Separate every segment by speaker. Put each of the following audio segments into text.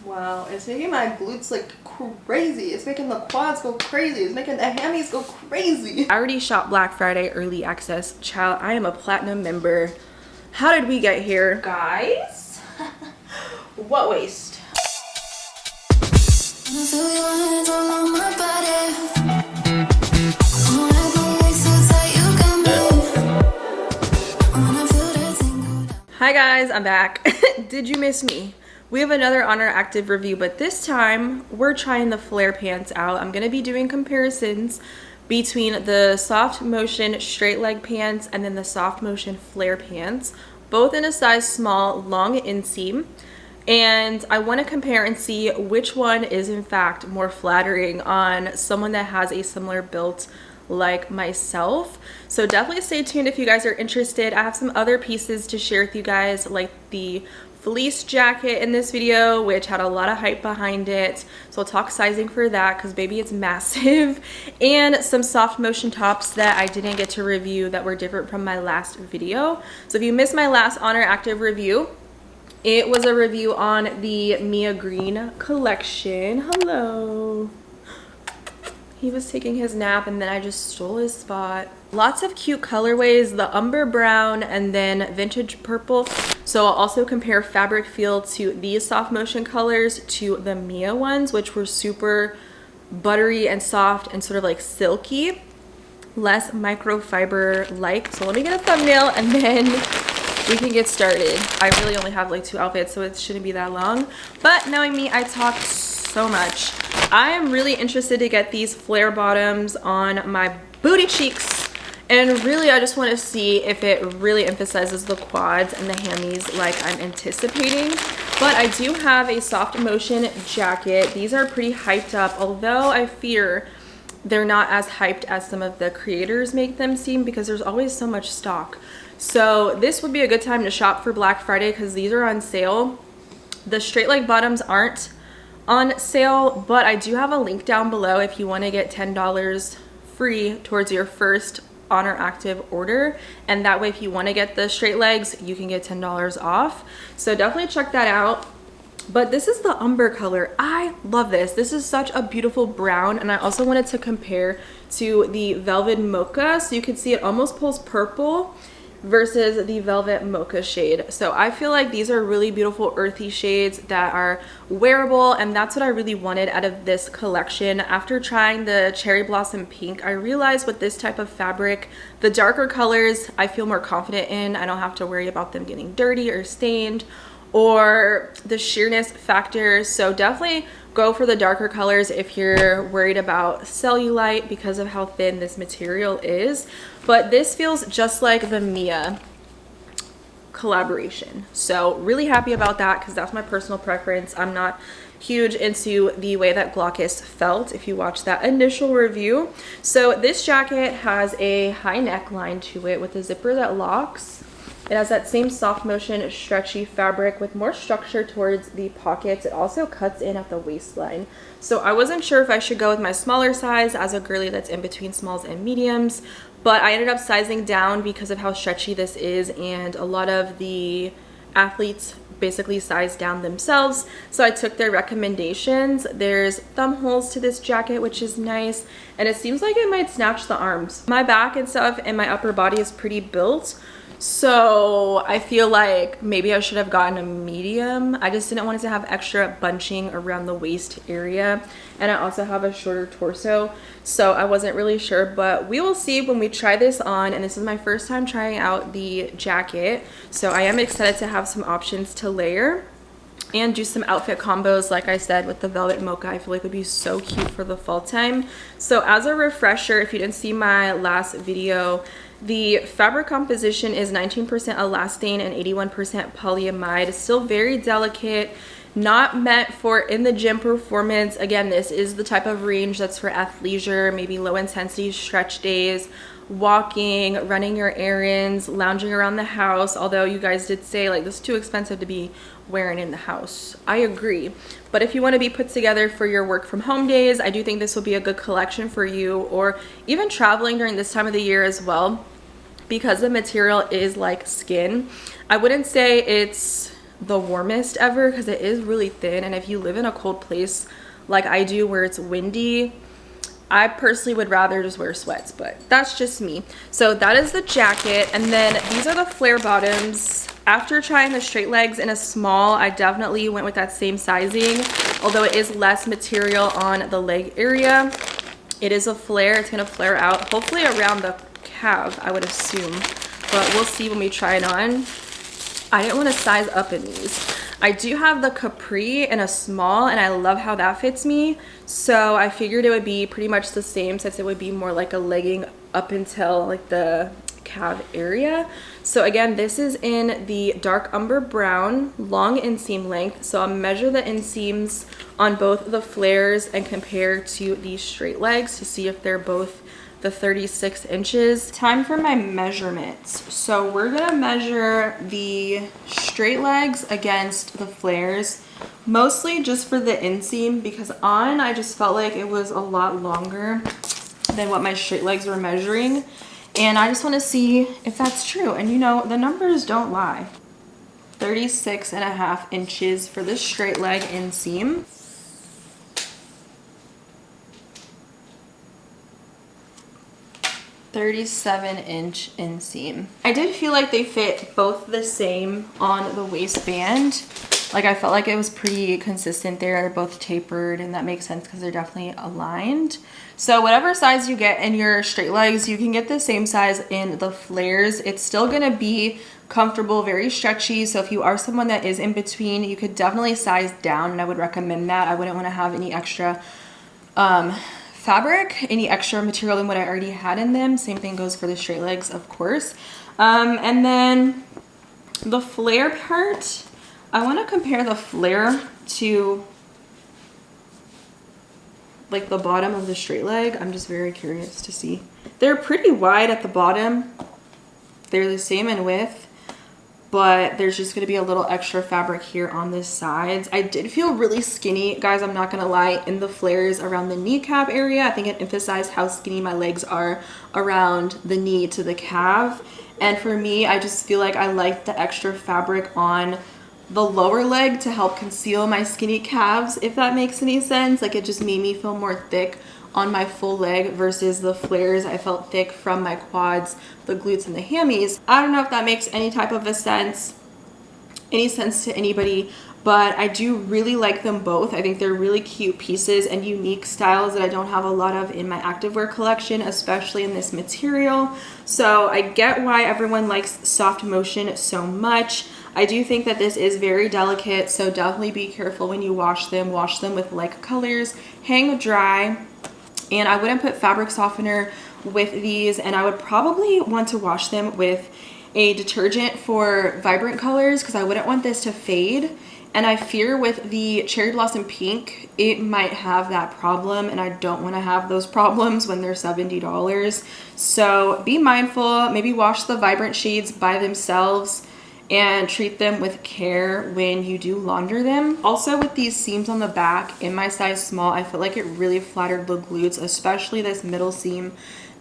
Speaker 1: Wow, it's making my glutes like crazy. It's making the quads go crazy. It's making the hammies go crazy. I already shot Black Friday early access. Child, I am a platinum member. How did we get here? Guys, what waist? Hi guys, I'm back. Did you miss me? We have another ONER active review, but this time we're trying the flare pants out. I'm gonna be doing comparisons between the SOFTMOTION straight leg pants and then the SOFTMOTION flare pants, both in a size small, long inseam. And I want to compare and see which one is in fact more flattering on someone that has a similar build like myself. So definitely stay tuned if you guys are interested. I have some other pieces to share with you guys, like the fleece jacket in this video, which had a lot of hype behind it. So I'll talk sizing for that because baby, it's massive. And some SOFTMOTION tops that I didn't get to review that were different from my last video. So if you missed my last ONER active review, it was a review on the Mia Green collection. Hello. He was taking his nap and then I just stole his spot. Lots of cute colorways, the Umber Brown and then vintage purple. So I'll also compare fabric feel to these SOFTMOTION colors to the Mia ones, which were super buttery and soft and sort of like silky, less microfiber like. So let me get a thumbnail and then we can get started. I really only have like 2 outfits, so it shouldn't be that long. But knowing me, I talk so much. I am really interested to get these flare bottoms on my booty cheeks. And really, I just want to see if it really emphasizes the quads and the hammies like I'm anticipating. But I do have a SOFTMOTION jacket. These are pretty hyped up, although I fear they're not as hyped as some of the creators make them seem because there's always so much stock. So this would be a good time to shop for Black Friday because these are on sale. The straight leg bottoms aren't on sale, but I do have a link down below if you want to get $10 free towards your first ONER active order, and that way if you want to get the straight legs you can get $10 off. So definitely check that out. But this is the umber color. I love this. This is such a beautiful brown, and I also wanted to compare to the velvet mocha so you can see it almost pulls purple versus the velvet mocha shade. So I feel like these are really beautiful earthy shades that are wearable, and that's what I really wanted out of this collection. After trying the cherry blossom pink, I realized with this type of fabric, the darker colors I feel more confident in. I don't have to worry about them getting dirty or stained or the sheerness factor. So definitely go for the darker colors if you're worried about cellulite because of how thin this material is. But this feels just like the Mia collaboration. So really happy about that because that's my personal preference. I'm not huge into the way that Glaucus felt if you watch that initial review. So this jacket has a high neckline to it with a zipper that locks. It has that same SOFTMOTION stretchy fabric with more structure towards the pockets. It also cuts in at the waistline. So I wasn't sure if I should go with my smaller size as a girly that's in between smalls and mediums, but I ended up sizing down because of how stretchy this is, and a lot of the athletes basically size down themselves. So I took their recommendations. There's thumb holes to this jacket, which is nice, and it seems like it might snatch the arms. My back and stuff and my upper body is pretty built, so I feel like maybe I should have gotten a medium. I just didn't want it to have extra bunching around the waist area, and I also have a shorter torso, so I wasn't really sure, but we will see when we try this on. And this is my first time trying out the jacket, so I am excited to have some options to layer and do some outfit combos. Like I said, with the velvet mocha, I feel like would be so cute for the fall time. So as a refresher, if you didn't see my last video, the fabric composition is 19% elastane and 81% polyamide. Still very delicate, not meant for in the gym performance. Again, this is the type of range that's for athleisure, maybe low intensity stretch days, walking, running your errands, lounging around the house. Although you guys did say like this is too expensive to be wearing in the house. I agree. But if you want to be put together for your work from home days, I do think this will be a good collection for you, or even traveling during this time of the year as well, because the material is like skin. I wouldn't say it's the warmest ever because it is really thin, and if you live in a cold place like I do where it's windy, I personally would rather just wear sweats, but that's just me. So that is the jacket, and then these are the flare bottoms. After trying the straight legs in a small, I definitely went with that same sizing, although it is less material on the leg area. It is a flare. It's gonna flare out hopefully around the calf, I would assume, but we'll see when we try it on. I didn't want to size up in these. I do have the capri in a small, and I love how that fits me, so I figured it would be pretty much the same, since it would be more like a legging up until like the calf area. So again, this is in the dark umber brown, long inseam length. So I'll measure the inseams on both the flares and compare to the straight legs to see if they're both the 36 inches. Time for my measurements. So we're gonna measure the straight legs against the flares, mostly just for the inseam, because I just felt like it was a lot longer than what my straight legs were measuring. And I just want to see if that's true. And you know, the numbers don't lie. 36.5 inches for this straight leg inseam. $37-inch inseam. I did feel like they fit both the same on the waistband. Like I felt like it was pretty consistent there. They're both tapered, and that makes sense because they're definitely aligned. So whatever size you get in your straight legs, you can get the same size in the flares. It's still gonna be comfortable, very stretchy. So if you are someone that is in between, you could definitely size down, and I would recommend that. I wouldn't want to have any extra fabric, any extra material than what I already had in them. Same thing goes for the straight legs, of course. And then the flare part, I want to compare the flare to like the bottom of the straight leg. I'm just very curious to see. They're pretty wide at the bottom. They're the same in width, but there's just gonna be a little extra fabric here on the sides. I did feel really skinny, guys, I'm not gonna lie, in the flares around the kneecap area. I think it emphasized how skinny my legs are around the knee to the calf. And for me, I just feel like I like the extra fabric on the lower leg to help conceal my skinny calves, if that makes any sense. Like it just made me feel more thick on my full leg versus the flares. I felt thick from my quads, the glutes, and the hammies. I don't know if that makes any type of any sense to anybody, but I do really like them both. I think they're really cute pieces and unique styles that I don't have a lot of in my activewear collection, especially in this material. So I get why everyone likes SOFTMOTION so much. I do think that this is very delicate, so definitely be careful when you wash them. Wash them with light colors, hang dry, and I wouldn't put fabric softener with these, and I would probably want to wash them with a detergent for vibrant colors because I wouldn't want this to fade. And I fear with the Cherry Blossom Pink, it might have that problem, and I don't want to have those problems when they're $70. So be mindful, maybe wash the vibrant shades by themselves and treat them with care when you do launder them. Also with these seams on the back in my size small, I feel like it really flattered the glutes, especially this middle seam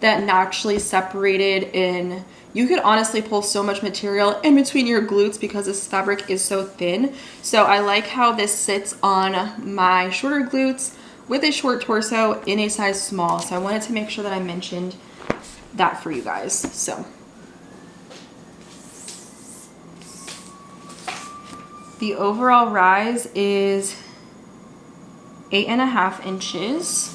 Speaker 1: that naturally separated in. You could honestly pull so much material in between your glutes because this fabric is so thin. So I like how this sits on my shorter glutes with a short torso in a size small. So I wanted to make sure that I mentioned that for you guys. So the overall rise is 8.5 inches.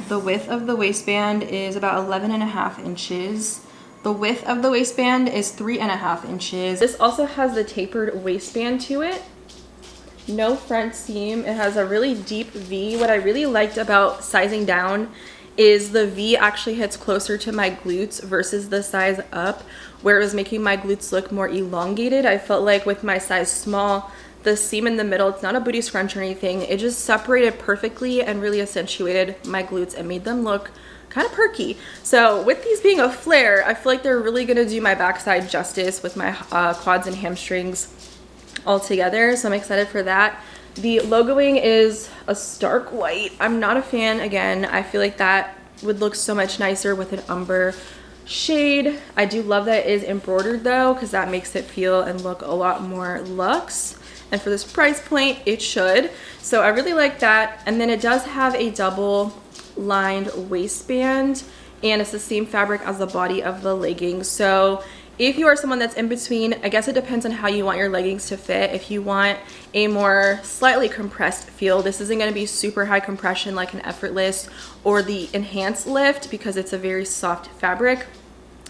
Speaker 1: The width of the waistband is about 11.5 inches. The width of the waistband is 3.5 inches. This also has the tapered waistband to it. No front seam. It has a really deep V. What I really liked about sizing down is the V actually hits closer to my glutes versus the size up, where it was making my glutes look more elongated. I felt like with my size small, the seam in the middle, it's not a booty scrunch or anything, it just separated perfectly and really accentuated my glutes and made them look kind of perky. So with these being a flare, I feel like they're really gonna do my backside justice with my quads and hamstrings all together. So I'm excited for that. The logoing is a stark white. I'm not a fan, again. I feel like that would look so much nicer with an umber shade. I do love that it is embroidered though, because that makes it feel and look a lot more luxe. And for this price point, it should. So I really like that. And then it does have a double lined waistband, and it's the same fabric as the body of the leggings. So if you are someone that's in between, I guess it depends on how you want your leggings to fit. If you want a more slightly compressed feel, this isn't going to be super high compression like an Effortless or the Enhanced Lift, because it's a very soft fabric.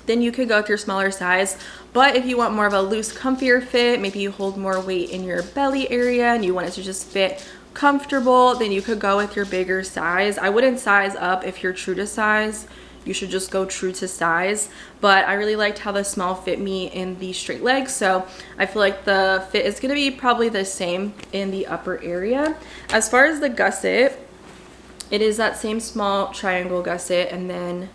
Speaker 1: Then you could go with your smaller size. But if you want more of a loose, comfier fit, maybe you hold more weight in your belly area and you want it to just fit comfortable, then you could go with your bigger size. I wouldn't size up if you're true to size. You should just go true to size. But I really liked how the small fit me in the straight legs, so I feel like the fit is going to be probably the same in the upper area. As far as the gusset, it is that same small triangle gusset, and then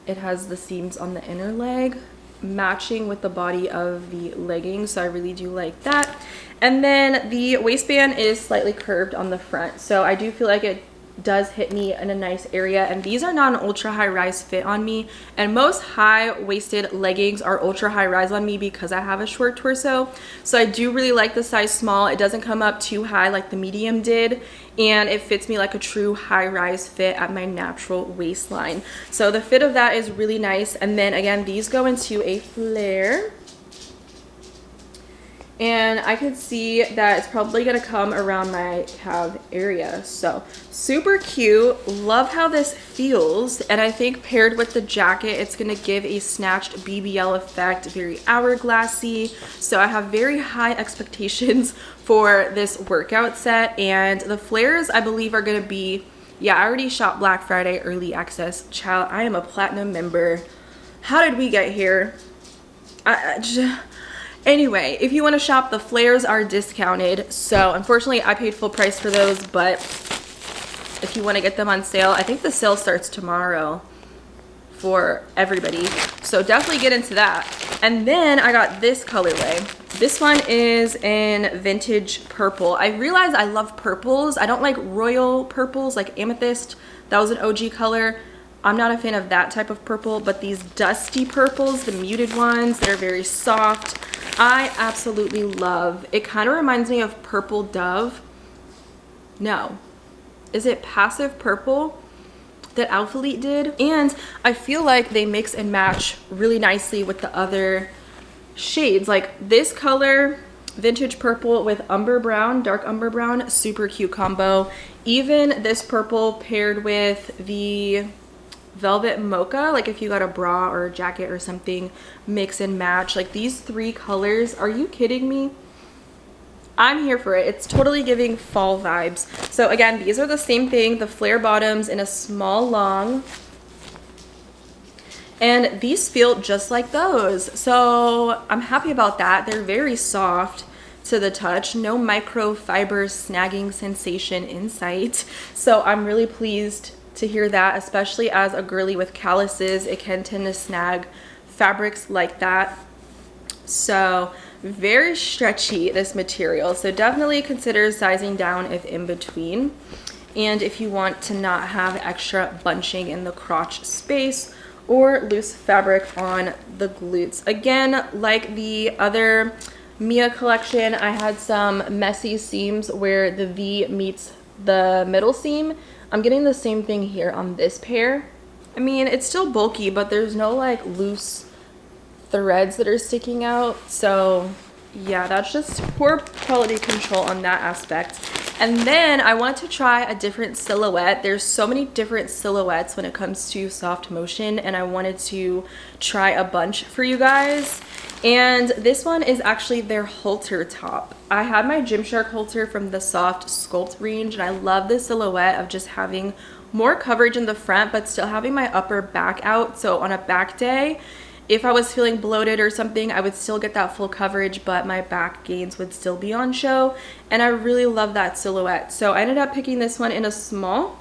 Speaker 1: it has the seams on the inner leg matching with the body of the leggings, so I really do like that. And then the waistband is slightly curved on the front, so I do feel like it does hit me in a nice area. And these are not an ultra high rise fit on me, and most high waisted leggings are ultra high rise on me because I have a short torso. So I do really like the size small. It doesn't come up too high like the medium did, and it fits me like a true high rise fit at my natural waistline. So the fit of that is really nice. And then again, these go into a flare, and I could see that it's probably gonna come around my calf area. So super cute. Love how this feels, and I think paired with the jacket, it's gonna give a snatched BBL effect, very hourglassy. So I have very high expectations for this workout set. And the flares, I believe, are gonna be, yeah, I already shopped Black Friday early access. Child, I am a platinum member. How did we get here? Anyway, if you want to shop, the flares are discounted. So unfortunately, I paid full price for those, but if you want to get them on sale, I think the sale starts tomorrow for everybody. So definitely get into that. And then I got this colorway. This one is in vintage purple. I realize I love purples. I don't like royal purples like amethyst. That was an OG color. I'm not a fan of that type of purple, but these dusty purples, the muted ones that are very soft, I absolutely love. It kind of reminds me of Purple Dove. No. Is it Passive Purple that Alphalete did? And I feel like they mix and match really nicely with the other shades. Like this color, vintage purple with Umber Brown, dark Umber Brown, super cute combo. Even this purple paired with the velvet mocha, like if you got a bra or a jacket or something, mix and match. Like these three colors, are you kidding me? I'm here for it. It's totally giving fall vibes. So again, these are the same thing, the flare bottoms in a small long, and these feel just like those. So I'm happy about that. They're very soft to the touch, no microfiber snagging sensation in sight. So I'm really pleased to hear that, especially as a girly with calluses, it can tend to snag fabrics like that. So very stretchy, this material. So definitely consider sizing down if in between. And if you want to not have extra bunching in the crotch space or loose fabric on the glutes. Again, like the other Mia collection, I had some messy seams where the V meets the middle seam. I'm getting the same thing here on this pair. I mean, it's still bulky, but there's no like loose threads that are sticking out. So yeah, that's just poor quality control on that aspect. And then I wanted to try a different silhouette. There's so many different silhouettes when it comes to soft motion, and I wanted to try a bunch for you guys. And this one is actually their halter top. I had my Gymshark halter from the Soft Sculpt range, and I love the silhouette of just having more coverage in the front but still having my upper back out. So on a back day, if I was feeling bloated or something, I would still get that full coverage, but my back gains would still be on show. And I really love that silhouette. So I ended up picking this one in a small,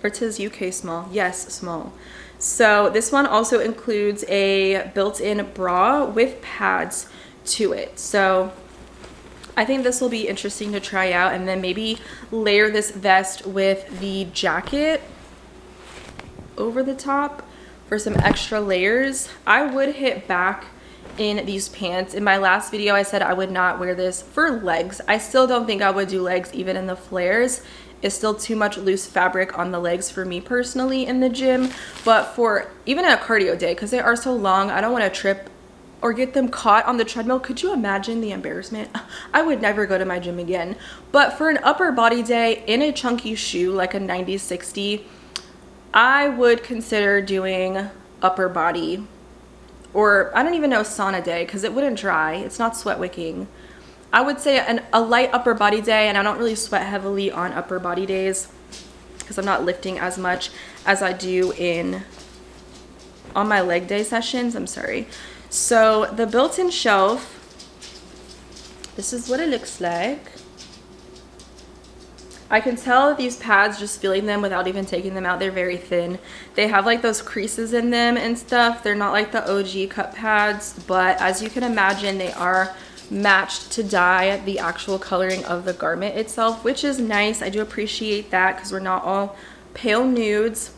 Speaker 1: or it says UK small. Yes, small. So this one also includes a built-in bra with pads to it. So I think this will be interesting to try out, and then maybe layer this vest with the jacket over the top for some extra layers. I would hit back in these pants. In my last video, I said I would not wear this for legs. I still don't think I would do legs even in the flares. It's still too much loose fabric on the legs for me personally in the gym. But for even a cardio day, because they are so long, I don't want to trip or get them caught on the treadmill. Could you imagine the embarrassment? I would never go to my gym again. But for an upper body day in a chunky shoe, like a 90-60, I would consider doing upper body, or I don't even know, sauna day, because it wouldn't dry. It's not sweat wicking. I would say a light upper body day, and I don't really sweat heavily on upper body days because I'm not lifting as much as I do on my leg day sessions. I'm sorry. So the built-in shelf, this is what it looks like. I can tell these pads, just feeling them without even taking them out, they're very thin. They have like those creases in them and stuff. They're not like the OG cut pads, but as you can imagine, they are matched to dye the actual coloring of the garment itself, which is nice. I do appreciate that because we're not all pale nudes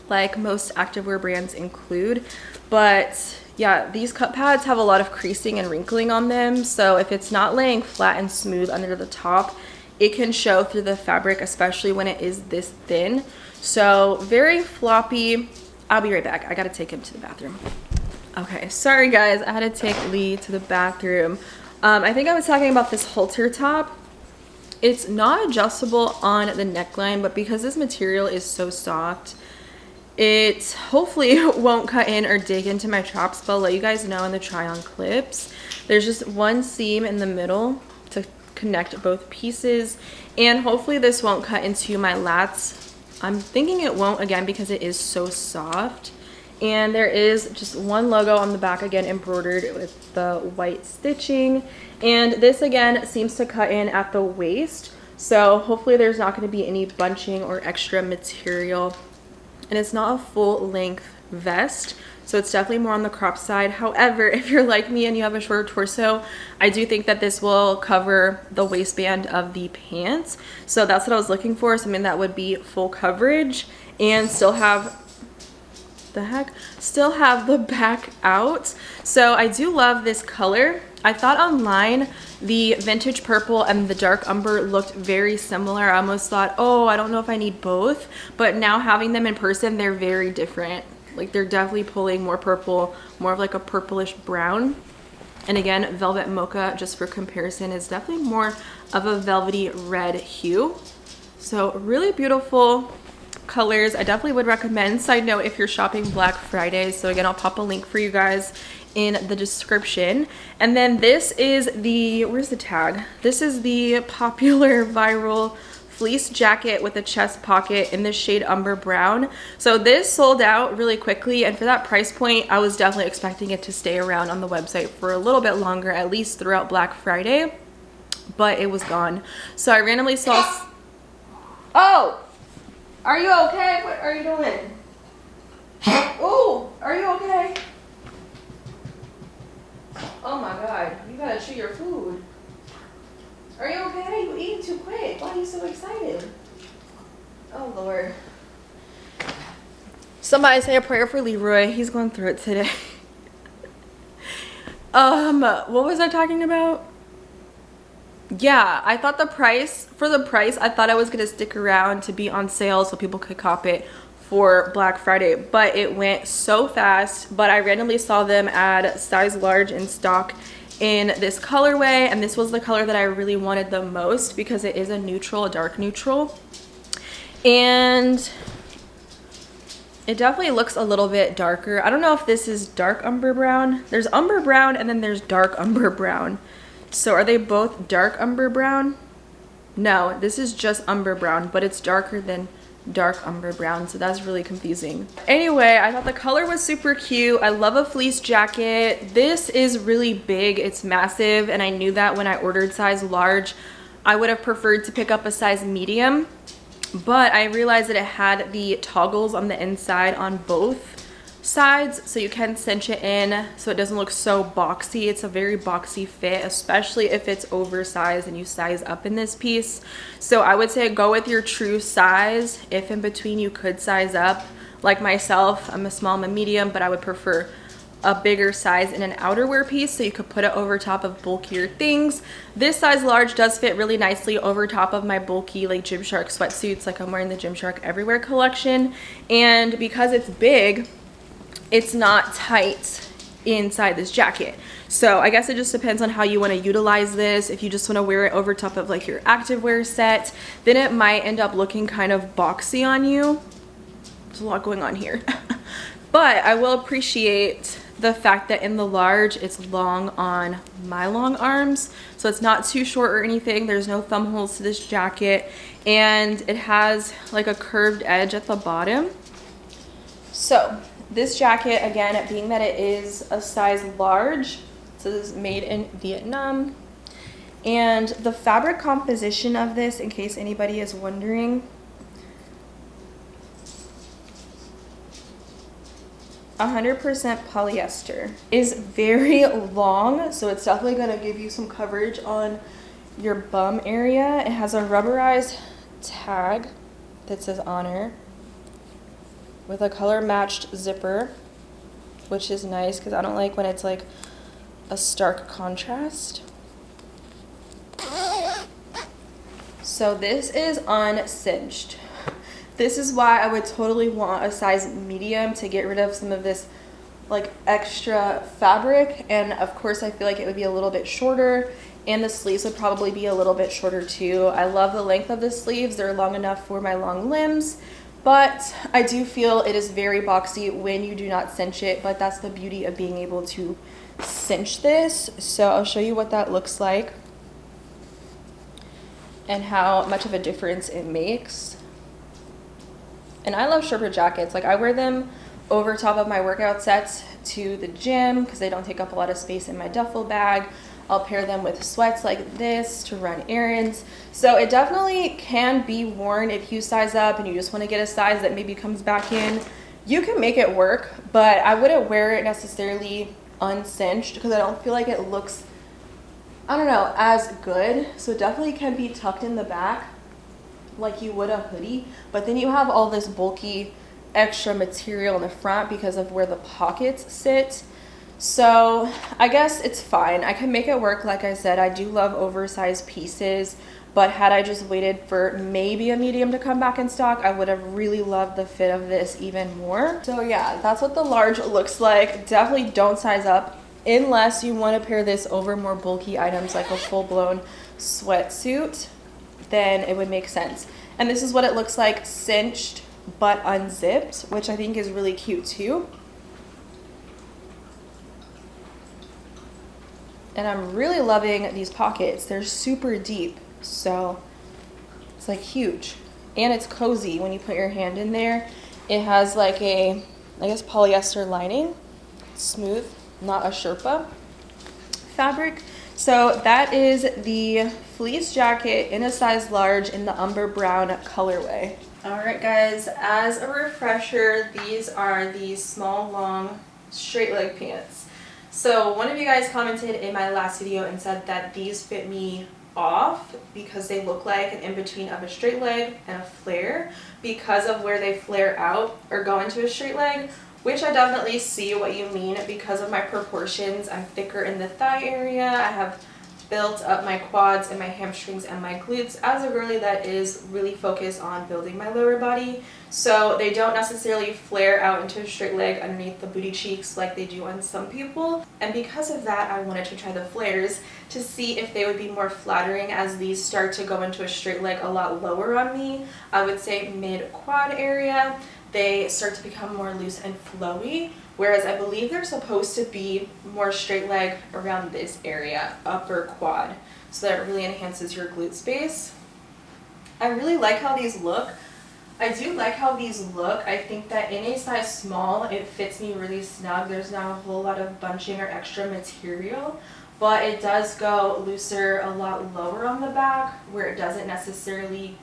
Speaker 1: like most activewear brands include. But yeah, these cut pads have a lot of creasing and wrinkling on them, so if it's not laying flat and smooth under the top, it can show through the fabric, especially when it is this thin. So very floppy. I'll be right back. I gotta take him to the bathroom. Okay, sorry guys, I had to take Lee to the bathroom. I think I was talking about this halter top. It's not adjustable on the neckline, but because this material is so soft, it hopefully won't cut in or dig into my traps, but I'll let you guys know in the try on clips. There's just one seam in the middle to connect both pieces, and hopefully this won't cut into my lats. I'm thinking it won't, again, because it is so soft. And there is just one logo on the back, again embroidered with the white stitching, and this again seems to cut in at the waist, so hopefully there's not going to be any bunching or extra material. And it's not a full length vest, so it's definitely more on the crop side. However, if you're like me and you have a shorter torso, I do think that this will cover the waistband of the pants. So that's what I was looking for, something that would be full coverage and still have the back out. So I do love this color. I thought online the vintage purple and the dark umber looked very similar. I almost thought, oh, I don't know if I need both, but now having them in person, they're very different. Like, they're definitely pulling more purple, more of like a purplish brown. And again, velvet mocha, just for comparison, is definitely more of a velvety red hue. So really beautiful colors. I definitely would recommend. Side note, if you're shopping Black Friday, so again, I'll pop a link for you guys in the description. And then this is the, where's the tag? This is the popular viral fleece jacket with a chest pocket in the shade Umber Brown. So this sold out really quickly, and for that price point, I was definitely expecting it to stay around on the website for a little bit longer, at least throughout Black Friday, but it was gone. So I randomly saw, oh, are you okay? What are you doing? Oh, are you okay? Oh my God, you gotta chew your food. Are you okay? You eating too quick. Why are you so excited? Oh Lord. Somebody say a prayer for Leroy. He's going through it today. What was I talking about? Yeah, I thought the price, I thought I was gonna stick around to be on sale so people could cop it for Black Friday, but it went so fast. But I randomly saw them add size large in stock in this colorway, and this was the color that I really wanted the most because it is a neutral, a dark neutral, and it definitely looks a little bit darker. I don't know if this is dark umber brown. There's umber brown and then there's dark umber brown. So are they both dark umber brown? No, this is just umber brown, but it's darker than dark umber brown, so that's really confusing. Anyway, I thought the color was super cute. I love a fleece jacket. This is really big, it's massive, and I knew that when I ordered size large. I would have preferred to pick up a size medium, but I realized that it had the toggles on the inside on both sides, so you can cinch it in so it doesn't look so boxy. It's a very boxy fit, especially if it's oversized and you size up in this piece. So I would say go with your true size. If in between you could size up, like myself, I'm a small, I'm a medium, but I would prefer a bigger size in an outerwear piece so you could put it over top of bulkier things. This size large does fit really nicely over top of my bulky like Gymshark sweatsuits, like I'm wearing the Gymshark Everywhere collection. And because it's big, it's not tight inside this jacket. So I guess it just depends on how you want to utilize this. If you just want to wear it over top of like your activewear set, then it might end up looking kind of boxy on you. There's a lot going on here. But I will appreciate the fact that in the large, it's long on my long arms. So it's not too short or anything. There's no thumb holes to this jacket. And it has like a curved edge at the bottom. So this jacket, again, being that it is a size large, so this is made in Vietnam. And the fabric composition of this, in case anybody is wondering, 100% polyester, is very long, so it's definitely going to give you some coverage on your bum area. It has a rubberized tag that says ONER with a color matched zipper, which is nice because I don't like when it's like a stark contrast. So this is uncinched. This is why I would totally want a size medium to get rid of some of this like extra fabric. And of course I feel like it would be a little bit shorter, and the sleeves would probably be a little bit shorter too. I love the length of the sleeves. They're long enough for my long limbs, but I do feel it is very boxy when you do not cinch it, but that's the beauty of being able to cinch this. So I'll show you what that looks like and how much of a difference it makes. And I love Sherpa jackets. Like I wear them over top of my workout sets to the gym because they don't take up a lot of space in my duffel bag. I'll pair them with sweats like this to run errands. So it definitely can be worn if you size up and you just want to get a size that maybe comes back in. You can make it work, but I wouldn't wear it necessarily uncinched because I don't feel like it looks, I don't know, as good. So it definitely can be tucked in the back like you would a hoodie, but then you have all this bulky extra material in the front because of where the pockets sit. So I guess it's fine. I can make it work. Like I said, I do love oversized pieces, but had I just waited for maybe a medium to come back in stock, I would have really loved the fit of this even more. So yeah, that's what the large looks like. Definitely don't size up unless you want to pair this over more bulky items like a full-blown sweatsuit. Then it would make sense. And this is what it looks like cinched but unzipped, which I think is really cute too. And I'm really loving these pockets. They're super deep, so it's like huge. And it's cozy when you put your hand in there. It has like a, I guess, polyester lining. Smooth, not a Sherpa fabric. So that is the fleece jacket in a size large in the Umber Brown colorway. All right, guys, as a refresher, these are the small, long, straight leg pants. So one of you guys commented in my last video and said that these fit me off because they look like an in-between of a straight leg and a flare because of where they flare out or go into a straight leg, which I definitely see what you mean because of my proportions. I'm thicker in the thigh area. I have built up my quads and my hamstrings and my glutes as a girly that is really focused on building my lower body. So they don't necessarily flare out into a straight leg underneath the booty cheeks like they do on some people. And because of that, I wanted to try the flares to see if they would be more flattering as these start to go into a straight leg a lot lower on me. I would say mid quad area. They start to become more loose and flowy, whereas I believe they're supposed to be more straight leg around this area, upper quad, so that it really enhances your glute space. I really like how these look. I do like how these look. I think that in a size small, it fits me really snug. There's not a whole lot of bunching or extra material, but it does go looser a lot lower on the back where it doesn't necessarily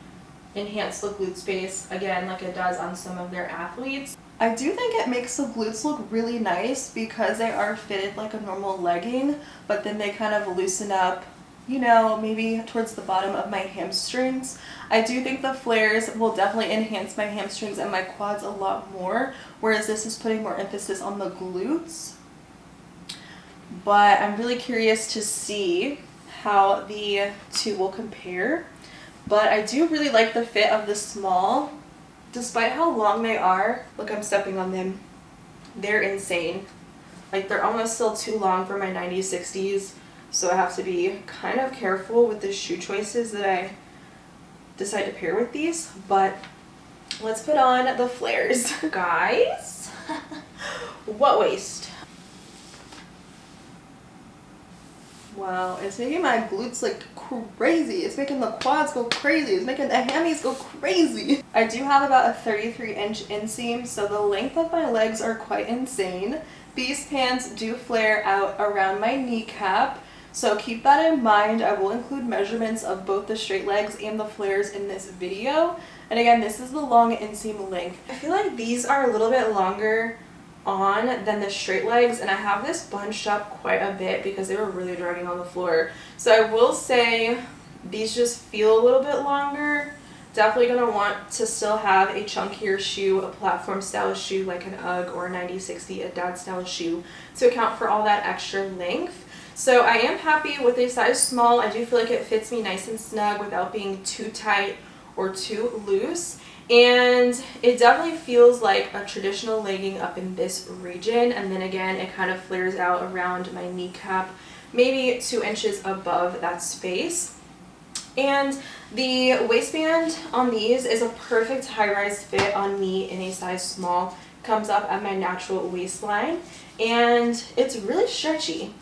Speaker 1: enhance the glute space again like it does on some of their athletes. I do think it makes the glutes look really nice because they are fitted like a normal legging, but then they kind of loosen up you know, maybe towards the bottom of my hamstrings. I do think the flares will definitely enhance my hamstrings and my quads a lot more, whereas this is putting more emphasis on the glutes. But I'm really curious to see how the two will compare. But I do really like the fit of the small, despite how long they are. Look, I'm stepping on them. They're insane. Like, they're almost still too long for my 90s, 60s. So I have to be kind of careful with the shoe choices that I decide to pair with these. But let's put on the flares. Guys, what waist? Wow, it's making my glutes like crazy. It's making the quads go crazy. It's making the hammies go crazy. I do have about a 33-inch inseam, so the length of my legs are quite insane. These pants do flare out around my kneecap, so keep that in mind. I will include measurements of both the straight legs and the flares in this video. And again, this is the long inseam length. I feel like these are a little bit longer on than the straight legs, and I have this bunched up quite a bit because they were really dragging on the floor. So I will say these just feel a little bit longer. Definitely gonna want to still have a chunkier shoe, a platform style shoe like an UGG or a 90-60, a dad style shoe, to account for all that extra length. So I am happy with a size small. I do feel like it fits me nice and snug without being too tight or too loose. And it definitely feels like a traditional legging up in this region, and then again it kind of flares out around my kneecap, maybe 2 inches above that space. And the waistband on these is a perfect high-rise fit on me in a size small. Comes up at my natural waistline, and it's really stretchy.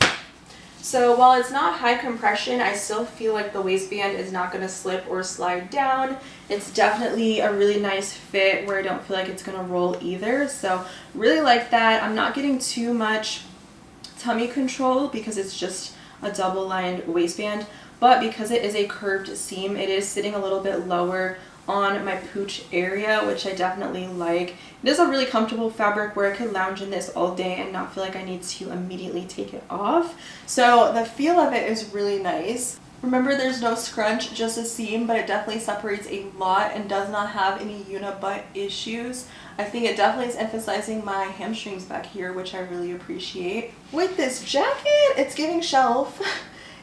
Speaker 1: So while it's not high compression, I still feel like the waistband is not going to slip or slide down. It's definitely a really nice fit where I don't feel like it's going to roll either. So really like that. I'm not getting too much tummy control because it's just a double lined waistband, but because it is a curved seam, it is sitting a little bit lower on my pooch area, which I definitely like. It is a really comfortable fabric where I could lounge in this all day and not feel like I need to immediately take it off. So the feel of it is really nice. Remember, there's no scrunch, just a seam, but it definitely separates a lot and does not have any unibutt issues. I think it definitely is emphasizing my hamstrings back here, which I really appreciate. With this jacket, it's giving shelf.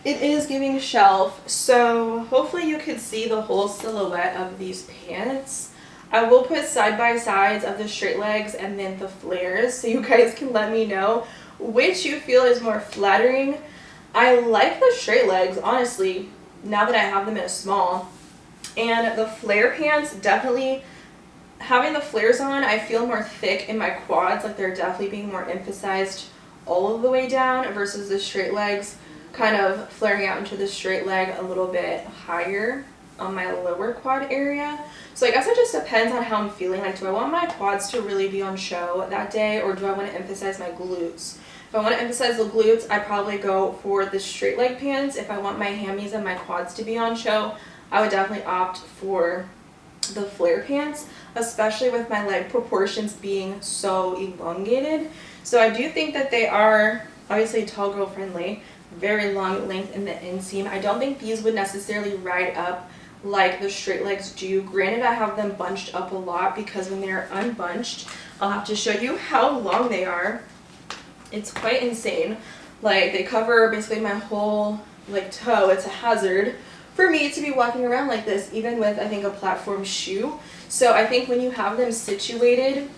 Speaker 1: It is giving shelf, so hopefully you could see the whole silhouette of these pants. I will put side by sides of the straight legs and then the flares, so you guys can let me know which you feel is more flattering. I like the straight legs, honestly, now that I have them in a small. And the flare pants, definitely, having the flares on, I feel more thick in my quads, like they're definitely being more emphasized all of the way down versus the straight legs kind of flaring out into the straight leg a little bit higher on my lower quad area. So I guess it just depends on how I'm feeling. Like, do I want my quads to really be on show that day, or do I want to emphasize my glutes? If I want to emphasize the glutes, I probably go for the straight leg pants. If I want my hammies and my quads to be on show, I would definitely opt for the flare pants, especially with my leg proportions being so elongated. So I do think that they are obviously tall girl friendly, very long length in the inseam. I don't think these would necessarily ride up like the straight legs do. Granted, I have them bunched up a lot because when they're unbunched, I'll have to show you how long they are. It's quite insane. Like, they cover basically my whole like toe. It's a hazard for me to be walking around like this, even with, I think, a platform shoe. So I think when you have them situated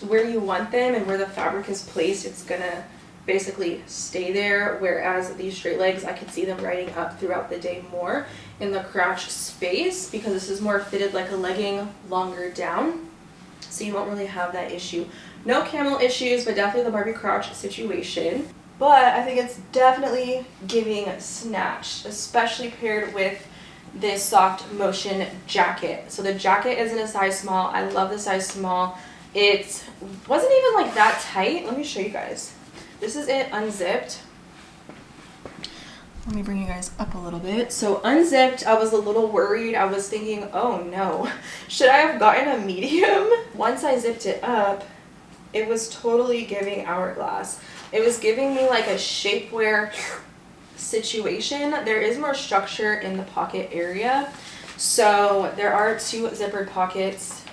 Speaker 1: where you want them and where the fabric is placed, it's gonna basically stay there, whereas these straight legs, I could see them riding up throughout the day more in the crotch space because this is more fitted like a legging longer down, so you won't really have that issue. No camel issues, but definitely the Barbie crotch situation. But I think it's definitely giving snatched, especially paired with this soft motion jacket. So the jacket is in a size small. I love the size small. It wasn't even like that tight. Let me show you guys. This is it unzipped. Let me bring you guys up a little bit. So unzipped, I was a little worried. I was thinking, oh no, should I have gotten a medium? Once I zipped it up, it was totally giving hourglass. It was giving me like a shapewear situation, there is more structure in the pocket area. So there are 2 zippered pockets.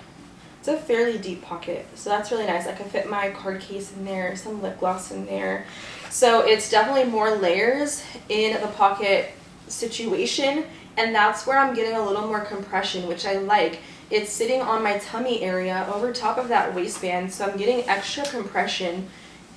Speaker 1: It's a fairly deep pocket, so that's really nice. I could fit my card case in there, some lip gloss in there. So it's definitely more layers in the pocket situation, and that's where I'm getting a little more compression, which I like. It's sitting on my tummy area over top of that waistband, so I'm getting extra compression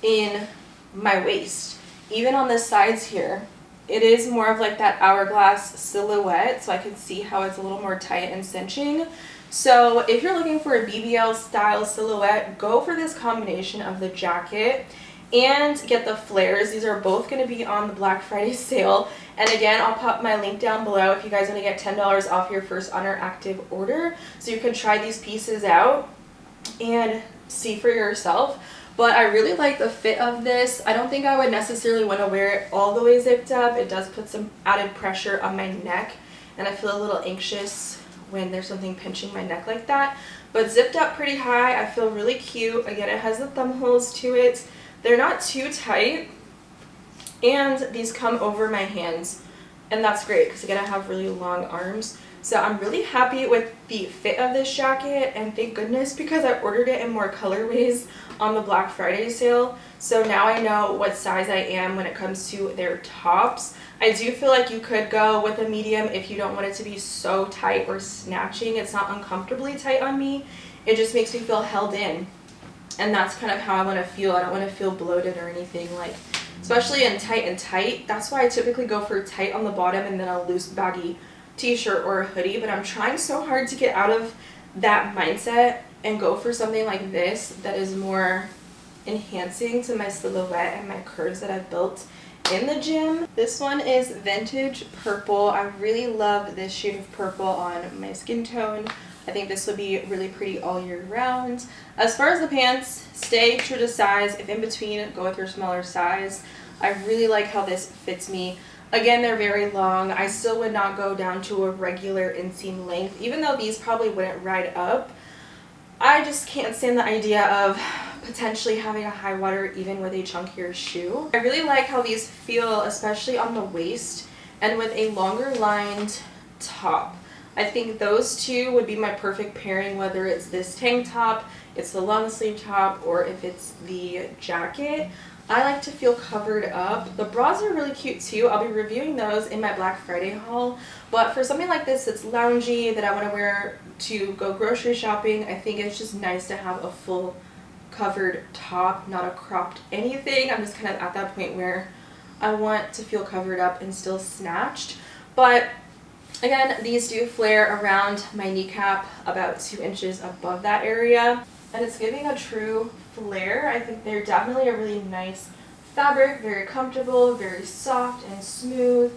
Speaker 1: in my waist. Even on the sides here, it is more of like that hourglass silhouette, so I can see how it's a little more tight and cinching. So if you're looking for a BBL style silhouette, go for this combination of the jacket and get the flares. These are both going to be on the Black Friday sale. And again, I'll pop my link down below if you guys want to get $10 off your first ONER active order, so you can try these pieces out and see for yourself. But I really like the fit of this. I don't think I would necessarily want to wear it all the way zipped up. It does put some added pressure on my neck, and I feel a little anxious when there's something pinching my neck like that. But zipped up pretty high, I feel really cute. Again, it has the thumb holes to it. They're not too tight, and these come over my hands, and that's great because again, I have really long arms. So I'm really happy with the fit of this jacket, and thank goodness, because I ordered it in more colorways on the Black Friday sale. So now I know what size I am when it comes to their tops. I do feel like you could go with a medium if you don't want it to be so tight or snatching. It's not uncomfortably tight on me. It just makes me feel held in. And that's kind of how I want to feel. I don't want to feel bloated or anything, like, especially in tight and tight. That's why I typically go for tight on the bottom and then a loose baggy t-shirt or a hoodie. But I'm trying so hard to get out of that mindset and go for something like this that is more enhancing to my silhouette and my curves that I've built in the gym. This one is vintage purple. I really love this shade of purple on my skin tone. I think this would be really pretty all year round. As far as the pants, stay true to size. If in between, go with your smaller size. I really like how this fits me. Again, they're very long. I still would not go down to a regular inseam length, even though these probably wouldn't ride up. I just can't stand the idea of potentially having a high water even with a chunkier shoe. I really like how these feel, especially on the waist and with a longer lined top. I think those two would be my perfect pairing, whether it's this tank top, it's the long sleeve top, or if it's the jacket. I like to feel covered up. The bras are really cute too. I'll be reviewing those in my Black Friday haul. But for something like this that's loungy, that I want to wear to go grocery shopping, I think it's just nice to have a full covered top, not a cropped anything. I'm just kind of at that point where I want to feel covered up and still snatched. But again, these do flare around my kneecap, about 2 inches above that area. And it's giving a true flare. I think they're definitely a really nice fabric, very comfortable, very soft and smooth,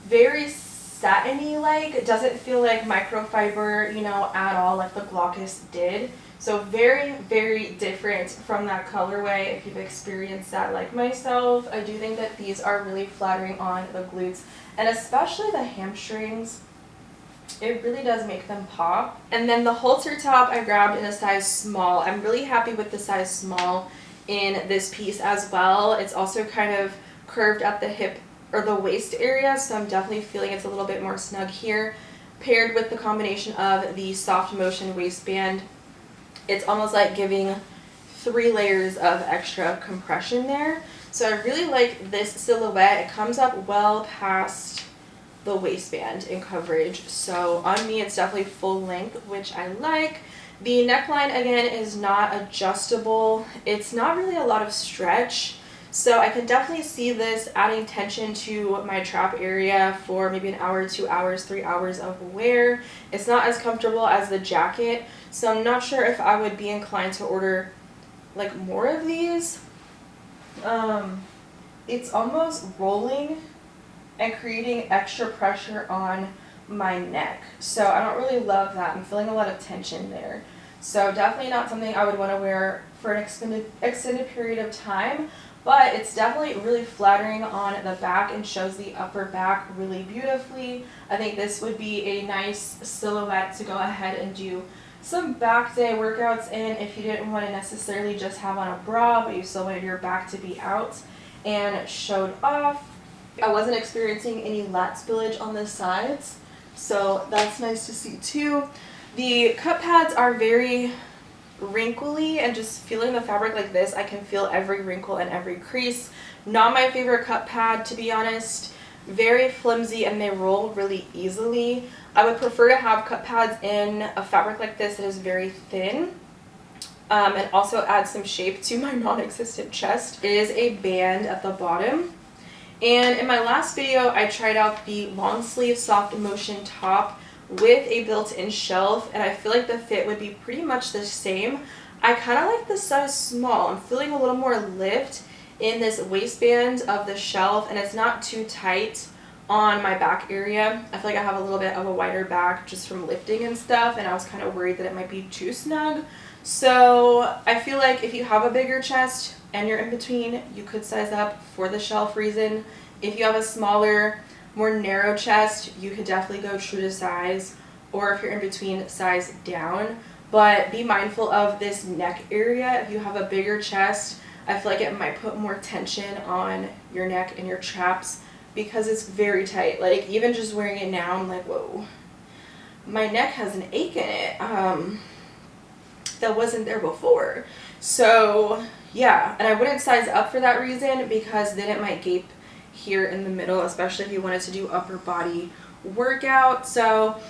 Speaker 1: very satiny like. It doesn't feel like microfiber, you know, at all like the Glaucus did. So very, very different from that colorway if you've experienced that like myself. I do think that these are really flattering on the glutes and especially the hamstrings. It really does make them pop. And then the halter top I grabbed in a size small. I'm really happy with the size small in this piece as well. It's also kind of curved at the hip or the waist area, so I'm definitely feeling it's a little bit more snug here. Paired with the combination of the SOFTMOTION waistband, it's almost like giving 3 layers of extra compression there. So I really like this silhouette. It comes up well past the waistband in coverage, so on me it's definitely full length, which I like. The neckline again is not adjustable. It's not really a lot of stretch, so I can definitely see this adding tension to my trap area for maybe an hour, 2 hours, 3 hours of wear. It's not as comfortable as the jacket, so I'm not sure if I would be inclined to order like more of these. It's almost rolling and creating extra pressure on my neck, so I don't really love that. I'm feeling a lot of tension there, so definitely not something I would want to wear for an extended period of time. But it's definitely really flattering on the back and shows the upper back really beautifully. I think this would be a nice silhouette to go ahead and do some back day workouts in if you didn't want to necessarily just have on a bra, but you still wanted your back to be out and showed off. I wasn't experiencing any lat spillage on the sides, so that's nice to see too. The cut pads are very wrinkly, and just feeling the fabric like this, I can feel every wrinkle and every crease. Not my favorite cut pad, to be honest. Very flimsy and they roll really easily. I would prefer to have cut pads in a fabric like this that is very thin. And also add some shape to my non-existent chest. It is a band at the bottom. And in my last video, I tried out the long sleeve SOFTMOTION top with a built-in shelf, and I feel like the fit would be pretty much the same. I kind of like the size small. I'm feeling a little more lift in this waistband of the shelf, and it's not too tight on my back area. I feel like I have a little bit of a wider back just from lifting and stuff, and I was kind of worried that it might be too snug. So I feel like if you have a bigger chest and you're in between, you could size up for the shelf reason. If you have a smaller, more narrow chest, you could definitely go true to size, or if you're in between, size down. But be mindful of this neck area. If you have a bigger chest, I feel like it might put more tension on your neck and your traps because it's very tight. Like, even just wearing it now, I'm like, whoa, my neck has an ache in it that wasn't there before. So yeah, and I wouldn't size up for that reason, because then it might gape here in the middle, especially if you wanted to do upper body workout. So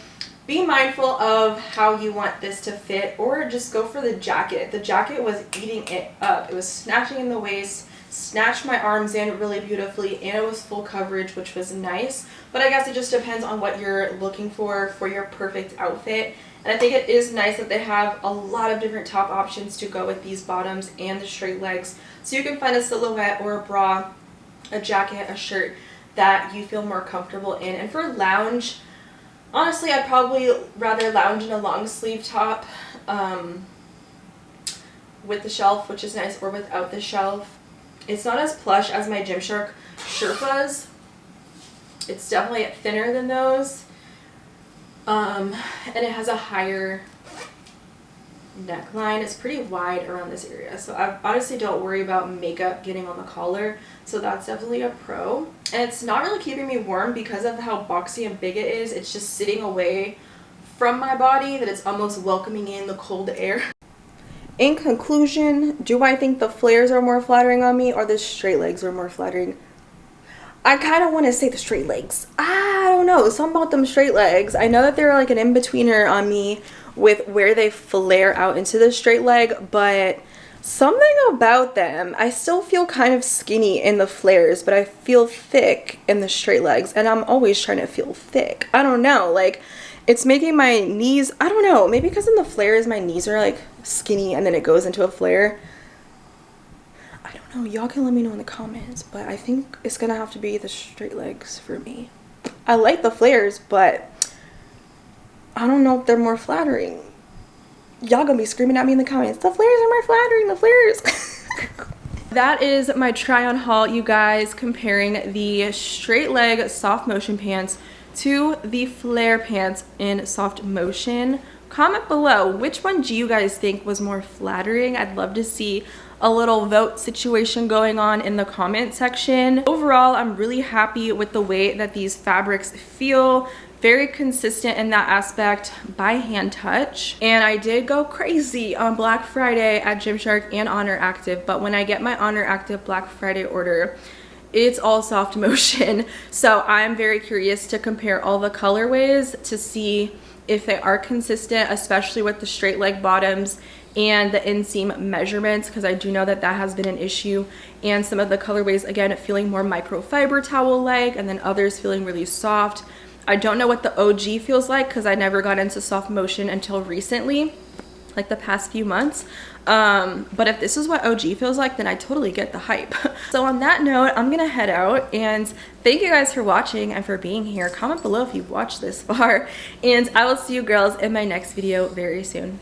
Speaker 1: be mindful of how you want this to fit, or just go for the jacket. The jacket was eating it up. It was snatching in the waist, snatched my arms in really beautifully, and it was full coverage, which was nice. But I guess it just depends on what you're looking for your perfect outfit. And I think it is nice that they have a lot of different top options to go with these bottoms and the straight legs. So you can find a silhouette or a bra, a jacket, a shirt that you feel more comfortable in. And for lounge, honestly, I'd probably rather lounge in a long sleeve top with the shelf, which is nice, or without the shelf. It's not as plush as my Gymshark Sherpas. It's definitely thinner than those. And it has a higher neckline. It's pretty wide around this area, so I honestly don't worry about makeup getting on the collar, so that's definitely a pro. And it's not really keeping me warm because of how boxy and big it is. It's just sitting away from my body that it's almost welcoming in the cold air. In conclusion, do I think the flares are more flattering on me, or the straight legs are more flattering? I kind of want to say the straight legs. I don't know, something about them straight legs. I know that they're like an in-betweener on me with where they flare out into the straight leg, but something about them, I still feel kind of skinny in the flares, but I feel thick in the straight legs, and I'm always trying to feel thick. I don't know, like, it's making my knees, I don't know, maybe because in the flares my knees are like skinny and then it goes into a flare. I don't know, y'all can let me know in the comments, but I think it's gonna have to be the straight legs for me. I like the flares, but I don't know if they're more flattering. Y'all gonna be screaming at me in the comments, the flares are more flattering, the flares. That is my try on haul, you guys, comparing the straight leg SOFTMOTION pants to the flare pants in SOFTMOTION. Comment below, which one do you guys think was more flattering? I'd love to see a little vote situation going on in the comment section. Overall, I'm really happy with the way that these fabrics feel. Very consistent in that aspect by hand touch. And I did go crazy on Black Friday at Gymshark and ONER Active, but when I get my ONER Active Black Friday order, it's all SOFTMOTION. So I'm very curious to compare all the colorways to see if they are consistent, especially with the straight leg bottoms and the inseam measurements, because I do know that that has been an issue. And some of the colorways, again, feeling more microfiber towel leg, and then others feeling really soft. I don't know what the OG feels like because I never got into SOFTMOTION until recently, like the past few months. But if this is what OG feels like, then I totally get the hype. So on that note, I'm gonna head out, and thank you guys for watching and for being here. Comment below if you've watched this far, and I will see you girls in my next video very soon.